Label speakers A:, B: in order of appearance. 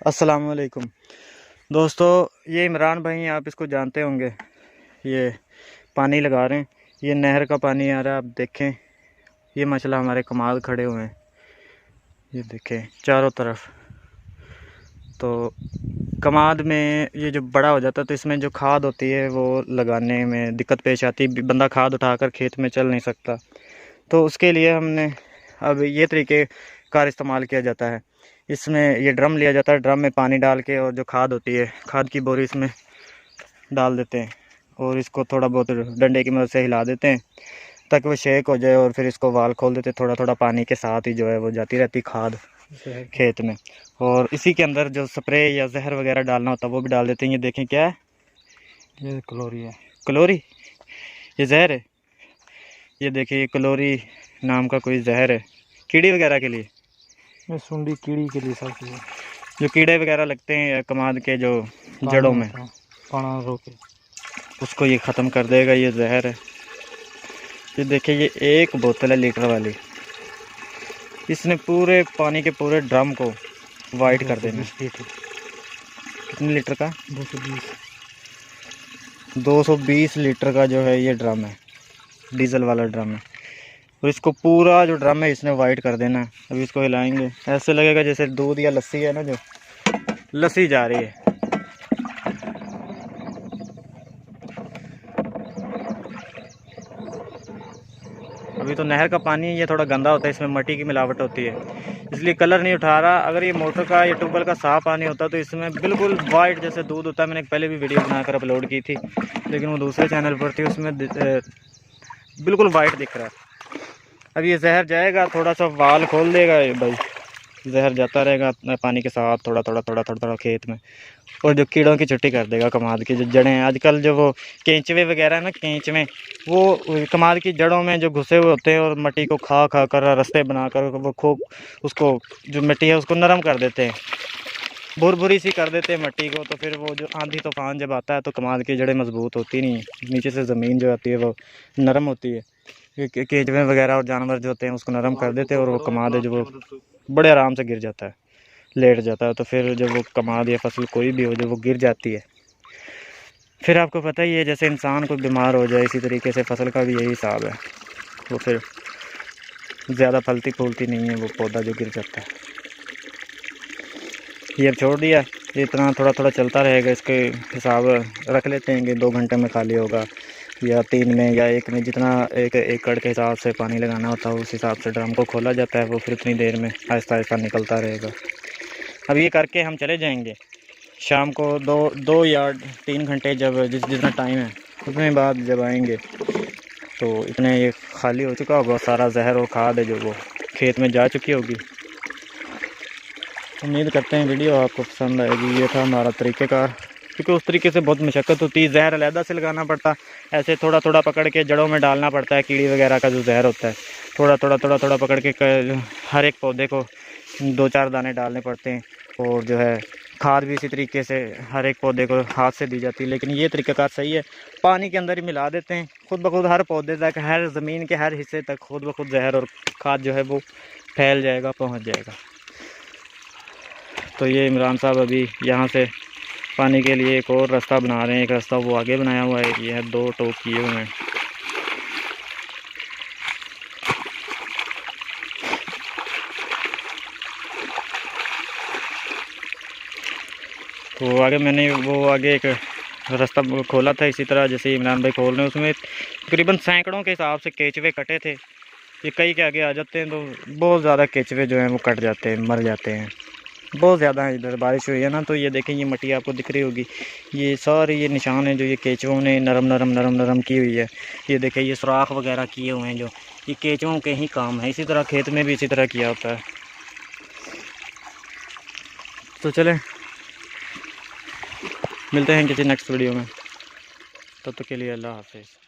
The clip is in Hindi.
A: अस्सलाम वालेकुम दोस्तों, ये इमरान भाई हैं, आप इसको जानते होंगे। ये पानी लगा रहे हैं, ये नहर का पानी आ रहा है। आप देखें, ये माशाल्लाह हमारे कमाल खड़े हुए हैं, ये देखें चारों तरफ। तो कमाद में ये जो बड़ा हो जाता है तो इसमें जो खाद होती है वो लगाने में दिक्कत पेश आती है। बंदा खाद उठाकर खेत में चल नहीं सकता, तो उसके लिए हमने अब ये तरीके कार इस्तेमाल किया जाता है। इसमें ये ड्रम लिया जाता है, ड्रम में पानी डाल के और जो खाद होती है, खाद की बोरी इसमें डाल देते हैं और इसको थोड़ा बहुत डंडे की मदद से हिला देते हैं ताकि वो शेक हो जाए, और फिर इसको वाल खोल देते हैं। थोड़ा थोड़ा पानी के साथ ही जो है वो जाती रहती खाद खेत में, और इसी के अंदर जो स्प्रे या जहर वगैरह डालना होता है वो भी डाल देते हैं। ये देखें क्या है,
B: ये क्लोरी है।
A: क्लोरी, ये जहर है। ये देखिए क्लोरी नाम का कोई जहर है कीड़ी वगैरह के लिए,
B: ये सुंडी कीड़ी के लिए सब चीज़,
A: जो कीड़े वगैरह लगते हैं कमाद के जो जड़ों में,
B: पाना रोके,
A: उसको ये ख़त्म कर देगा। ये जहर है। ये देखिए, ये एक बोतल है लीटर वाली, इसने पूरे पानी के पूरे ड्रम को वाइट कर देना। कितने लीटर का? 220 लीटर का जो है ये ड्रम है, डीजल वाला ड्रम है। और इसको पूरा जो ड्रम है इसने वाइट कर देना है। अभी इसको हिलाएंगे, ऐसे लगेगा जैसे दूध या लस्सी है ना, जो लस्सी जा रही है। अभी तो नहर का पानी है, ये थोड़ा गंदा होता है, इसमें मिट्टी की मिलावट होती है, इसलिए कलर नहीं उठा रहा। अगर ये मोटर का या ट्यूबवेल का साफ़ पानी होता तो इसमें बिल्कुल वाइट जैसे दूध होता है। मैंने पहले भी वीडियो बनाकर अपलोड की थी, लेकिन वो दूसरे चैनल पर थी, उसमें बिल्कुल वाइट दिख रहा है। अब ये जहर जाएगा, थोड़ा सा वाल खोल देगा ये भाई, जहर जाता रहेगा पानी के साथ थोड़ा थोड़ा थोड़ा थोड़ा थोड़ा खेत में, और जो कीड़ों की छुट्टी कर देगा कमाद की जो जड़ें हैं। आजकल जो वो केंचवे वगैरह है ना, केंचवे वो कमाद की जड़ों में जो घुसे हुए होते हैं और मिट्टी को खा खा कर रास्ते बनाकर वो खूब उसको जो मिट्टी है उसको नरम कर देते हैं, भुरभुरी सी कर देते हैं मिट्टी को। तो फिर वो जो आंधी तूफान जब आता है तो कमाद की जड़ें मजबूत होती नहीं, नीचे से ज़मीन जो आती है वो नरम होती है। केंचवे वगैरह और जानवर जो होते हैं उसको नरम कर देते हैं, और वो कमाद है जो वो बड़े आराम से गिर जाता है, लेट जाता है। तो फिर जब वो कमाद या फसल कोई भी हो जब वो गिर जाती है, फिर आपको पता ही है जैसे इंसान को बीमार हो जाए, इसी तरीके से फसल का भी यही हिसाब है। वो फिर ज़्यादा फलती फूलती नहीं है वो पौधा जो गिर जाता है। ये अब छोड़ दिया, ये इतना थोड़ा थोड़ा चलता रहेगा। इसके हिसाब रख लेते हैं कि 2 घंटे में खाली होगा या 3 में या 1 में, जितना एक एकड़ के हिसाब से पानी लगाना होता है उस हिसाब से ड्रम को खोला जाता है। वो फिर उतनी देर में आहिस्ता आहिस्ता निकलता रहेगा। अब ये करके हम चले जाएंगे शाम को 2 या 3 घंटे, जब जितना टाइम है उतने बाद जब आएंगे तो इतने ये खाली हो चुका होगा, सारा जहर और खाद है जो वो खेत में जा चुकी होगी। उम्मीद करते हैं वीडियो आपको पसंद आएगी। ये था हमारा तरीक़ेकार, क्योंकि उस तरीके से बहुत मशक्क़त होती है, जहर अलहदा से लगाना पड़ता, ऐसे थोड़ा थोड़ा पकड़ के जड़ों में डालना पड़ता है। कीड़ी वगैरह का जो जहर होता है थोड़ा थोड़ा थोड़ा थोड़ा पकड़ के हर एक पौधे को 2-4 दाने डालने पड़ते हैं, और जो है खाद भी इसी तरीके से हर एक पौधे को हाथ से दी जाती है। लेकिन ये तरीक़ाकार सही है, पानी के अंदर ही मिला देते हैं, खुद ब खुद हर पौधे तक, हर ज़मीन के हर हिस्से तक खुद ब खुद जहर और खाद जो है वो फैल जाएगा, पहुँच जाएगा। तो ये इमरान साहब अभी यहाँ से पानी के लिए एक और रास्ता बना रहे हैं, एक रास्ता वो आगे बनाया हुआ है, ये है 2 टोक किए हुए हैं। तो आगे मैंने वो आगे एक रास्ता खोला था इसी तरह जैसे इमरान भाई खोल रहे हैं, उसमें तकरीबन सैकड़ों के हिसाब से केचवे कटे थे। ये कई के आगे आ जाते हैं तो बहुत ज़्यादा केचवे जो हैं वो कट जाते हैं, मर जाते हैं, बहुत ज़्यादा इधर बारिश हुई है ना। तो ये देखें, ये मिट्टी आपको दिख रही होगी, ये सारे ये निशान है जो ये केचुओं ने नरम नरम नरम नरम की हुई है। ये देखें, ये सुराख वगैरह किए हुए हैं, जो ये केचुओं के ही काम है। इसी तरह खेत में भी इसी तरह किया होता है। तो चलें मिलते हैं किसी नेक्स्ट वीडियो में, तब तक के लिए अल्लाह हाफिज़।